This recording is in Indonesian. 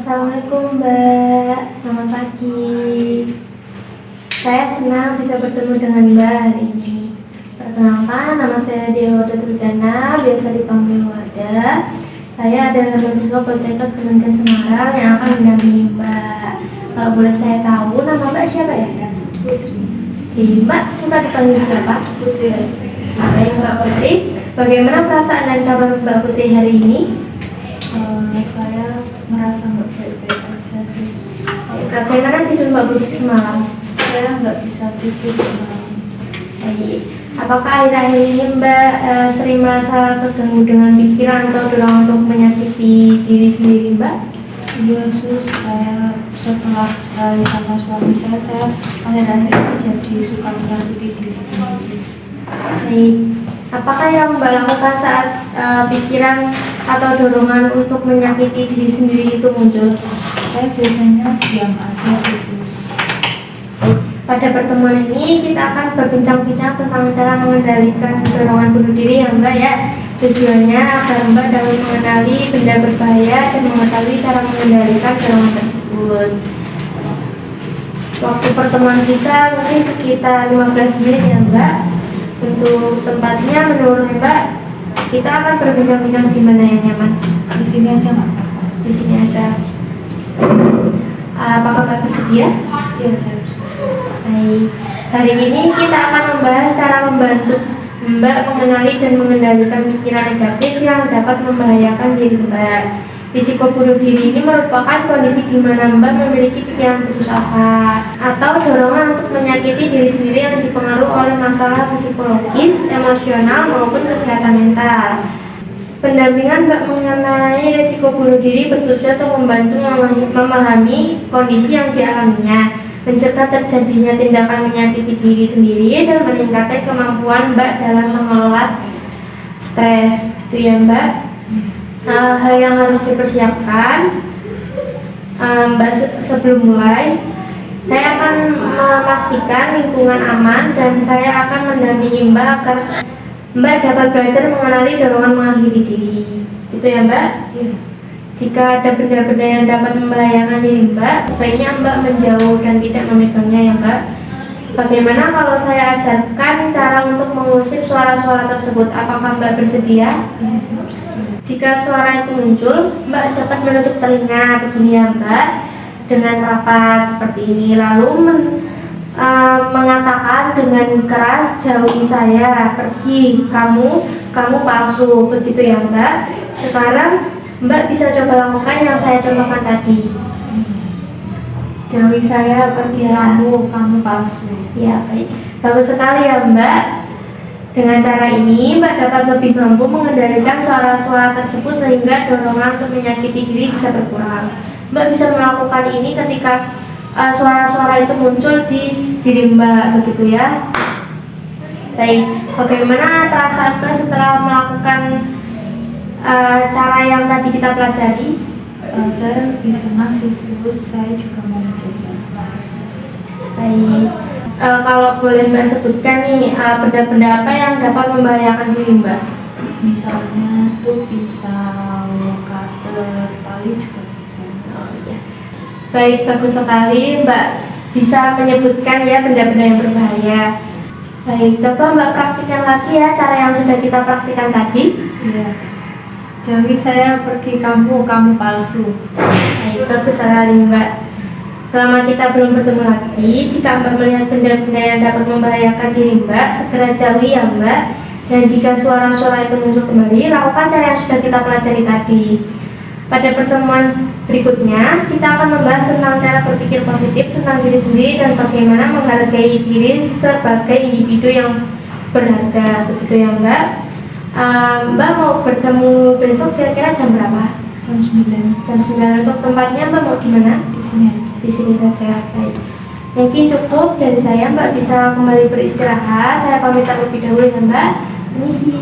Assalamualaikum Mbak, selamat pagi. Saya senang bisa bertemu dengan Mbak hari ini. Perkenalkan, nama saya Dewa Turjana, biasa dipanggil Wada. Saya adalah mahasiswa Politeknik Kemenkes Semarang yang akan mendampingi Mbak. Kalau boleh saya tahu, nama Mbak siapa ya? Putri. Mbak suka dipanggil siapa? Putri. Baik Mbak Putri, bagaimana perasaan dan kabar Mbak Putri hari ini? Saya merasa nggak baik-baik aja sih. Bagaimana tidur Mbak Putri semalam? Saya nggak bisa tidur semalam. Baik. Apakah akhir-akhir ini Mbak sering merasa terganggu dengan pikiran atau dorongan untuk menyakiti diri sendiri Mbak? Iya sus, saya setelah sekali sama suami saya akhir-akhir ini jadi suka menyakiti diri sendiri. Baik. Apakah yang Mbak lakukan saat pikiran atau dorongan untuk menyakiti diri sendiri itu muncul? Saya biasanya diam aja gitu. Pada pertemuan ini kita akan berbincang-bincang tentang cara mengendalikan dorongan bunuh diri ya Mbak ya. Tujuannya agar Mbak dapat mengenali benda berbahaya dan mengetahui cara mengendalikan dorongan tersebut. Waktu pertemuan kita mungkin sekitar 15 menit ya Mbak. Untuk tempatnya menurut Mbak, kita akan berbincang-bincang di mana yang nyaman? Di sini aja nggak? Di sini aja. Apakah Mbak bersedia? Iya saya bisa. Baik. Hari ini kita akan membahas cara membantu Mbak mengenali dan mengendalikan pikiran negatif yang dapat membahayakan diri Mbak. Risiko bunuh diri ini merupakan kondisi di mana Mbak memiliki pikiran putus asa atau dorongan untuk menyakiti diri sendiri yang dipengaruhi oleh masalah psikologis, emosional maupun kesehatan mental. Pendampingan Mbak mengenai risiko bunuh diri bertujuan untuk membantu memahami kondisi yang dialaminya, mencegah terjadinya tindakan menyakiti diri sendiri dan meningkatkan kemampuan Mbak dalam mengelola stres. Itu ya Mbak. Hal yang harus dipersiapkan Mbak sebelum mulai, saya akan memastikan lingkungan aman dan saya akan mendampingi Mbak agar Mbak dapat belajar mengenali dorongan mengakhiri diri. Itu ya Mbak? Iya. Jika ada benda-benda yang dapat membahayakan diri Mbak, sebaiknya Mbak menjauh dan tidak memegangnya ya Mbak. Bagaimana kalau saya ajarkan cara untuk mengusir suara-suara tersebut? Apakah Mbak bersedia? Iya saya bersedia. Jika suara itu muncul, Mbak dapat menutup telinga begini ya Mbak, dengan rapat seperti ini. Lalu mengatakan dengan keras, jauhi saya, pergi, kamu palsu, begitu ya Mbak. Sekarang Mbak bisa coba lakukan yang saya contohkan tadi. Jauhi saya, pergi kamu palsu. Ya baik, bagus sekali ya Mbak. Dengan cara ini Mbak dapat lebih mampu mengendalikan suara-suara tersebut sehingga dorongan untuk menyakiti diri bisa berkurang. Mbak bisa melakukan ini ketika suara-suara itu muncul di diri Mbak, begitu ya. Baik, bagaimana perasaan Mbak setelah melakukan cara yang tadi kita pelajari? Saya lebih senang sih, saya juga mau mencoba. Baik, kalau boleh Mbak sebutkan nih benda-benda apa yang dapat membahayakan diri Mbak? Misalnya tuh pisau, cutter, tali juga bisa. Oh, ya. Baik, bagus sekali Mbak bisa menyebutkan ya benda-benda yang berbahaya. Baik, coba Mbak praktikkan lagi ya cara yang sudah kita praktikkan tadi. Iya. Jauhi saya, pergi kamu palsu. Baik, bagus sekali Mbak. Selama kita belum bertemu lagi, jika Mbak melihat benda-benda yang dapat membahayakan diri Mbak, segera jauhi ya Mbak. Dan jika suara-suara itu muncul kembali, lakukan cara yang sudah kita pelajari tadi. Pada pertemuan berikutnya, kita akan membahas tentang cara berpikir positif tentang diri sendiri dan bagaimana menghargai diri sebagai individu yang berharga. Begitu ya Mbak. Mbak mau bertemu besok kira-kira jam berapa? Jam 9. Jam 9. Untuk tempatnya Mbak mau di mana? Di sini aja. Di sini saja. Baik. Mungkin cukup dari saya, Mbak bisa kembali beristirahat. Saya pamit terlebih dahulu ya Mbak. Permisi.